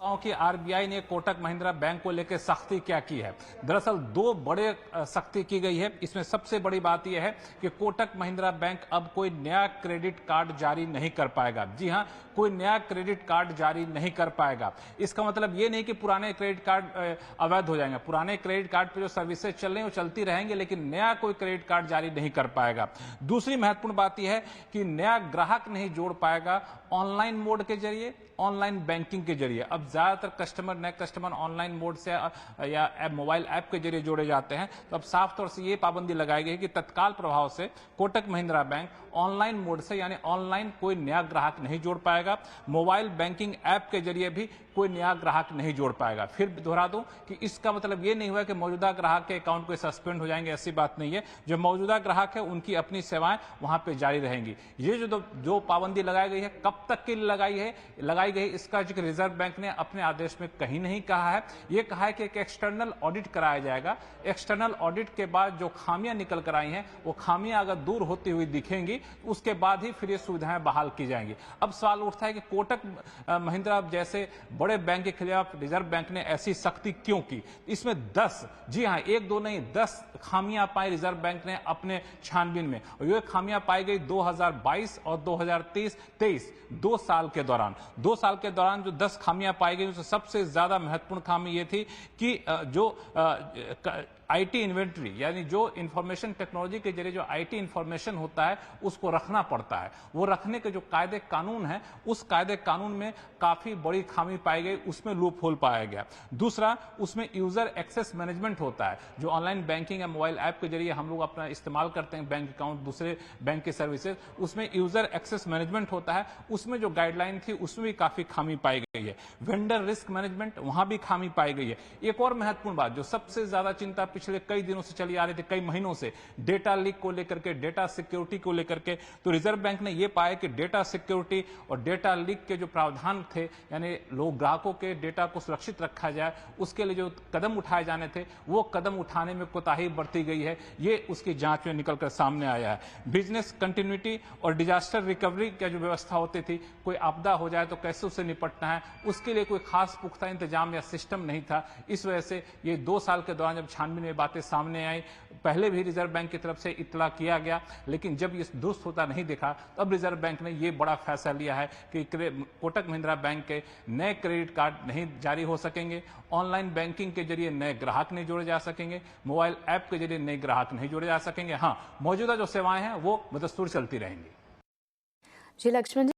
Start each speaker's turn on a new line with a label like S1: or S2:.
S1: कि आरबीआई ने कोटक महिंद्रा बैंक को लेकर सख्ती क्या की है। दरअसल दो बड़े सख्ती की गई है। इसमें सबसे बड़ी बात यह है कि कोटक महिंद्रा बैंक अब कोई नया क्रेडिट कार्ड जारी नहीं कर पाएगा। जी हां, कोई नया क्रेडिट कार्ड जारी नहीं कर पाएगा। इसका मतलब यह नहीं कि पुराने क्रेडिट कार्ड अवैध हो जाएंगे। पुराने क्रेडिट कार्ड पर जो सर्विसेज चल रही हैं वो चलती रहेंगे, लेकिन नया कोई क्रेडिट कार्ड जारी नहीं कर पाएगा। दूसरी महत्वपूर्ण बात यह है कि नया ग्राहक नहीं जोड़ पाएगा ऑनलाइन मोड के जरिए, ऑनलाइन बैंकिंग के जरिए। अब ज्यादातर नए कस्टमर ऑनलाइन मोड से या मोबाइल ऐप के जरिए जोड़े जाते हैं। तो अब साफ तौर से ये पाबंदी लगाई गई है कि तत्काल प्रभाव से Kotak Mahindra bank online mode से यानी ऑनलाइन कोई नया ग्राहक नहीं जोड़ पाएगा। मोबाइल बैंकिंग ऐप के जरिए भी कोई नया ग्राहक नहीं जोड़ पाएगा। फिर दोहरा दूं कि इसका मतलब ये नहीं हुआ कि मौजूदा ग्राहक के अकाउंट को सस्पेंड हो जाएंगे, ऐसी बात नहीं है। जो मौजूदा ग्राहक है उनकी अपनी सेवाएं वहां पे जारी रहेंगी। ये जो पाबंदी लगाई गई है, कब तक के लिए लगाई गई इसका जिक्र रिजर्व बैंक ने अपने आदेश में कहीं नहीं कहा है। यह कहा है कि एक एक्सटर्नल ऑडिट कराया जाएगा। एक्सटर्नल ऑडिट के बाद जो खामियां निकल कर आई हैं वो खामियां अगर दूर होती हुई दिखेंगी तो उसके बाद ही फिर ये सुविधाएं बहाल की जाएंगी। अब सवाल उठता है कि कोटक महिंद्रा जैसे बड़े बैंक के खिलाफ रिजर्व बैंक ने ऐसी सख्ती क्यों की। इसमें 10, जी हां, एक दो नहीं 10 खामियां पाई रिजर्व बैंक ने अपने छानबीन में। और ये खामियां पाई गई 2022 और 2023 2 साल के दौरान। 2 साल के दौरान जो 10 खामियां पाई गई उसमें सबसे ज्यादा महत्वपूर्ण खामी यह थी कि जो आईटी इन्वेंट्री यानी जो इंफॉर्मेशन टेक्नोलॉजी के जरिए जो आईटी इंफॉर्मेशन होता है उसको रखना पड़ता है, वो रखने के जो कायदे कानून है उस कायदे कानून में काफी बड़ी खामी पाई गई, उसमें लूप होल पाया गया। दूसरा, उसमें यूजर एक्सेस मैनेजमेंट होता है। जो ऑनलाइन बैंकिंग या मोबाइल ऐप के जरिए हम लोग अपना इस्तेमाल करते हैं बैंक अकाउंट दूसरे बैंक की सर्विसेज, उसमें यूजर एक्सेस मैनेजमेंट होता है। उसमें जो गाइडलाइन थी उसमें भी काफी खामी पाई गई है। वेंडर रिस्क मैनेजमेंट, वहां भी खामी पाई गई है। एक और महत्वपूर्ण बात जो सबसे ज्यादा चिंता पिछले कई दिनों से चली आ रही थी, कई महीनों से, डेटा लीक को लेकर के, डेटा सिक्योरिटी को लेकर के, तो रिजर्व बैंक ने यह पाया कि डेटा सिक्योरिटी और डेटा लीक के जो प्रावधान थे, यानी लोग ग्राहकों के डेटा को सुरक्षित रखा जाए, उसके लिए जो कदम उठाए जाने थे वो कदम उठाने में कोताही बरती गई है। ये उसकी जांच में निकलकर सामने आया है। बिजनेस कंटिन्यूटी और डिजास्टर रिकवरी की जो व्यवस्था होती थी, कोई आपदा हो जाए तो कैसे उससे निपटना है, उसके लिए कोई खास पुख्ता इंतजाम या सिस्टम नहीं था। इस वजह से ये 2 साल के दौरान जब छानबीन में बातें सामने आई, पहले भी रिजर्व बैंक की तरफ से इत्तला किया गया, लेकिन जब ये दुरुस्त होता नहीं दिखा तब रिजर्व बैंक ने ये बड़ा फैसला लिया है कि कोटक महिंद्रा बैंक के नए क्रेडिट कार्ड नहीं जारी हो सकेंगे, ऑनलाइन बैंकिंग के जरिए नए ग्राहक नहीं जोड़े जा सकेंगे, मोबाइल ऐप के जरिए नए ग्राहक नहीं जोड़े जा सकेंगे। हाँ, मौजूदा जो सेवाएं हैं वो बदस्तूर चलती रहेंगी।
S2: जी लक्ष्मण।